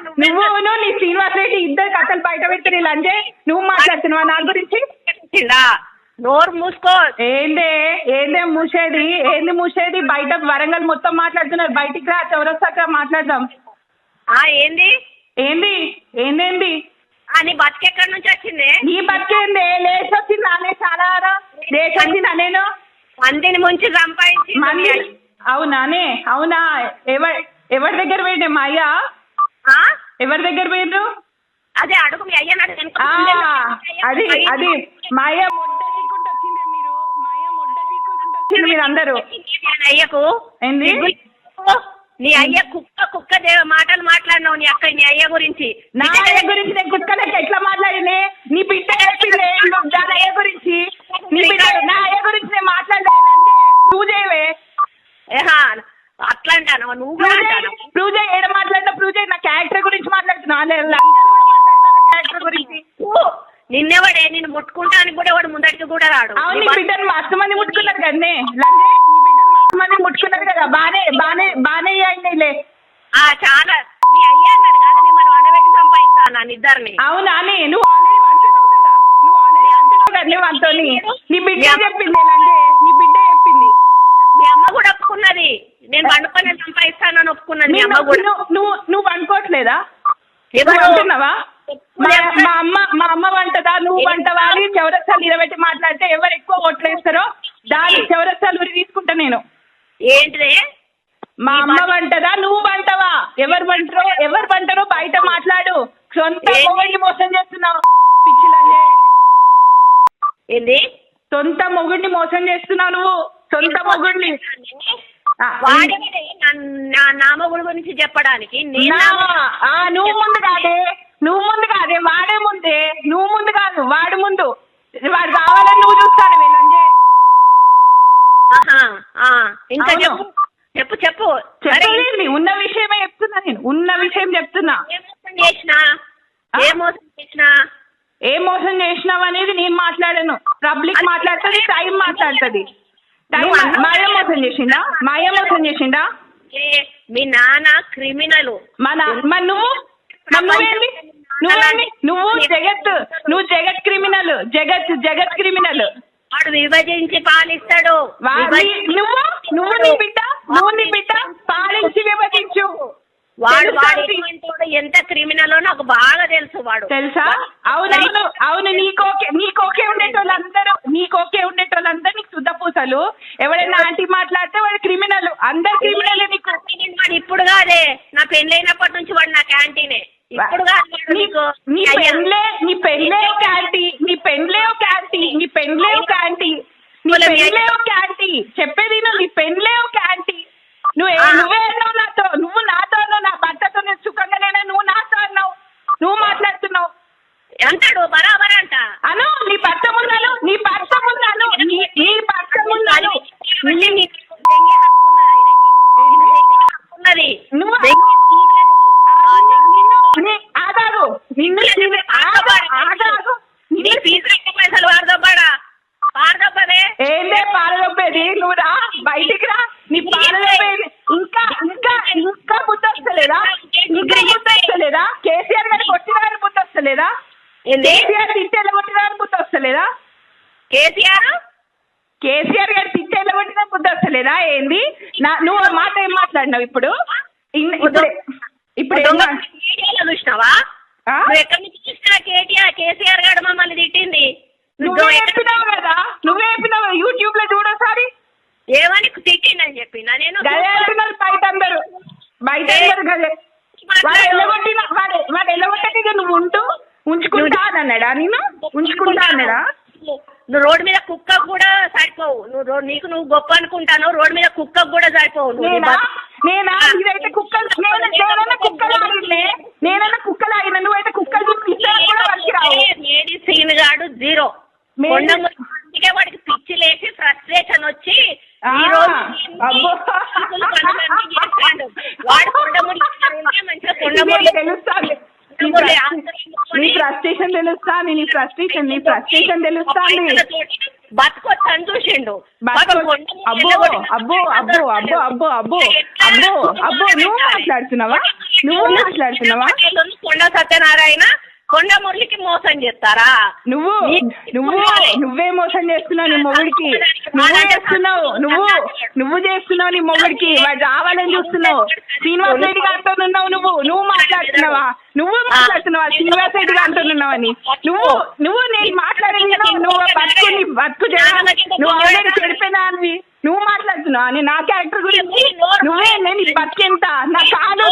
నువ్వు నీ శ్రీనివాస్ రెడ్డి ఇద్దరు కథలు బయట పెడుతున్నా లంజే. నువ్వు మాట్లాడుతున్నావా నా గురించి? నోరు మూసుకో. ఏందే మూసేది బయట వరంగల్ మొత్తం మాట్లాడుతున్నారు. బయటికి రా, చౌరస్తాక మాట్లాడదాం. ఏంది నీ బతికెక్కడి నుంచి వచ్చింది? నీ బతికేంది? లేచి వచ్చిందా? చాలా లేచి వచ్చిందా? నేను మందిని ముంచి సంపాదించి. అవునా? ఎవరి దగ్గర పోయిండే? మా అయ్య ఎవరి దగ్గర పోయిండ్రు? అదే అడుగు మీ అయ్య. అది మా అయ్య మొడ్డ చీకుంటూ వచ్చిందే. మీరు అందరూ అయ్యకు ఏంది? నీ అయ్య కుక్క మాటలు మాట్లాడినావు నీ అయ్య గురించి. నా అయ్య గురించి నేను కుక్కలకి ఎట్లా మాట్లాడినే? నీ బిడ్డ చెప్పింది దాని అయ్య గురించి. నీ బిడ్డ నా అయ్య గురించి నేను మాట్లాడాలంటే ప్రూవ్ చేయవే. అట్లా అంటాను నువ్వు. ప్రూవ్ చేయి. ఏడ మాట్లాడినా ప్రూవ్ చేయి. నా క్యారెక్టర్ గురించి మాట్లాడుతున్నా. క్యారెక్టర్ గురించి. నిన్నెవడే నిన్ను ముట్టుకుంటానికి కూడా ఎవడు ముందటికి కూడా రాడు. అవును, నీ బిడ్డను మస్తు మంది ముట్టుకున్నారు కదనే. లంజే నీ బిడ్డను మస్తు మంది ముట్టుకున్నారు కదా. బానే అయిందిలే. చాలా మీ అయ్యా అన్నాడు కదా మిమ్మల్ని వండబెట్టి సంపాదిస్తాను ఇద్దరిని. అవునా? నువ్వు ఆల్రెడీ అంటున్నావు కదా. నువ్వు అంతోని నీ బిడ్డ చెప్పింది. లంజే నీ బిడ్డ చెప్పింది. మీ అమ్మ కూడా ఒప్పుకున్నది. నేను వండుకొని సంపాదిస్తానని ఒప్పుకున్నది మీ అమ్మ కూడా. నువ్వు వండుకోవట్లేదా? అంటున్నావా? మా అమ్మ వంటదా నువ్వు వంటవా అని చౌరస్తాలు నిలబెట్టి మాట్లాడితే ఎవరు ఎక్కువ ఓట్లు వేస్తారో దాని చౌరస్తాలు ఉరి తీసుకుంటా నేను. ఏంటిదే? మా అమ్మ వంటదా నువ్వు వంటవా? ఎవరు వంటరో బయట మాట్లాడు. సొంత మొగుడిని మోసం చేస్తున్నావు పిచ్చిలంజే. ఏంది? సొంత మొగుడిని మోసం చేస్తున్నావు నువ్వు. సొంత మొగుడిని నా మొగుడు గురించి చెప్పడానికి నువ్వు ముందు కాదే వాడే ముందే. నువ్వు ముందు కాదు వాడు ముందు. వాడు కావాలని నువ్వు చూస్తాను వీళ్ళంజే. ఇంకా చెప్పు. ఉన్న విషయమే చెప్తున్నా నేను. ఉన్న విషయం చెప్తున్నా. ఏం మోసం చేసినావు అనేది నేను మాట్లాడాను. పబ్లిక్ మాట్లాడుతుంది, టైం మాట్లాడుతుంది. మాయ మోసం చేసిండా? మీ నాన్న క్రిమినల్. నువ్వు జగత్ క్రిమినల్. జగత్ క్రిమినల్. వాడు విభజించి పాలిస్తాడు. నువ్వు నీ బిడ్డ పాలించి విభజించు. వాడు ఎంత క్రిమినల్ నాకు బాగా తెలుసు. వాడు తెలుసా? అవును. నీకోకే ఉండేటోళ్ళందరూ నీకు శుద్ధ పూసలు. ఎవరైనా ఆంటీ మాట్లాడితే వాడు క్రిమినల్. అందరు క్రిమినల్. నీకు వాడు ఇప్పుడు కాదే, నా పెళ్ళైనప్పటి నుంచి వాడు నా క్యాంటీనే. ఇప్పుడు నీ పెళ్ళే ఒక క్యాంటీ. చెప్పేది నీ పెళ్ళే ఒక క్యాంటీ. నువ్వే అన్నావు నాతో. నువ్వు నాతో అన్నావు. నా భర్తతో నేను సుఖంగా లేనా? నువ్వు నాతో అన్నావు. నువ్వు మాట్లాడుతున్నావు అంటాడు బరాబర్ అంట. అను నీ భర్త ముందాను. పైసలు పారదొబ్బదే. ఏందే పారదొబ్బేది? నువ్వు రా, బయటికి రా. నీ పారదొబ్బేది ఇంకా బుద్ధి వస్తలేదా? కేసీఆర్ గారు కొట్టినారని బుద్ధి వస్తలేదా? కేసీఆర్ తిట్టేలా కొట్టినారని బుద్ధి వస్తలేదా? కేసీఆర్ గారు తిట్టేలా కొట్టిన బుద్ధి వస్తలేదా? ఏంది? నువ్వు మాట ఏం మాట్లాడినావు ఇప్పుడు? చూసినావా? ఎక్కడి నుంచి చూసినా కేసీఆర్ గారు మమ్మల్ని తిట్టింది. నువ్వే చెప్పినావు యూట్యూబ్ లో చూడోసారి. ఏమని తిట్టిందని చెప్పినా నేను. గదే అంటున్నారు బయట అందరు గదే. వాడు ఎల్లగొట్టక నువ్వు ఉంచుకుంటా అన్నాడా? నేను ఉంచుకుంటా అన్నాడా? నువ్వు రోడ్డు మీద కుక్క కూడా సరిపోవు. నువ్వు గొప్ప అనుకుంటాను. రోడ్డు మీద కుక్క కూడా సరిపోవు. నేనైతే కుక్కలాగిన నువ్వైతే కుక్కలు సీన్ గాడు జీరో. అందుకే వాడికి పిచ్చి లేచి ఫ్రస్ట్రేషన్ వచ్చి వాడు కొండముడి మంచిగా కొండముడి తెలుస్తాను. నీ ఫ్రస్ట్రేషన్ తెలుస్తాను. బతుకొచ్చని చూసిండు. అబ్బో నువ్వు మాట్లాడుతున్నావా? నువ్వు మాట్లాడుతున్నావా? కొండ సత్యనారాయణ కొండ మురళికి మోసం చేస్తారా? నువ్వే మోసం చేస్తున్నావు నీ మొగుడికి. నువ్వు చేస్తున్నావు నీ మొగుడికి. వాడు రావాలని చూస్తున్నావు. శ్రీనివాస్ రెడ్డి గారితో ఉన్నావు. నువ్వు మాట్లాడుతున్నావా? శ్రీనివాస్ రెడ్డి గారితో ఉన్నావని నువ్వు నేను మాట్లాడేది నువ్వు బతుకు నువ్వు ఆల్రెడీ చెడిపోయినా అని నువ్వు మాట్లాడుతున్నావా? నేను నా క్యారెక్టర్ గురించి నేను బతికెంత నా కాలు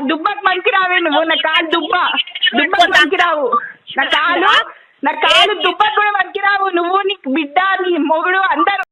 దుబ్బకు పనికి రావే నువ్వు. నా కాలు దుబ్బకు పనికి రావు. నా కాలు దుబ్బకు కూడా పనికి రావు. నువ్వు నీ బిడ్డ నీ మొగుడు అందరూ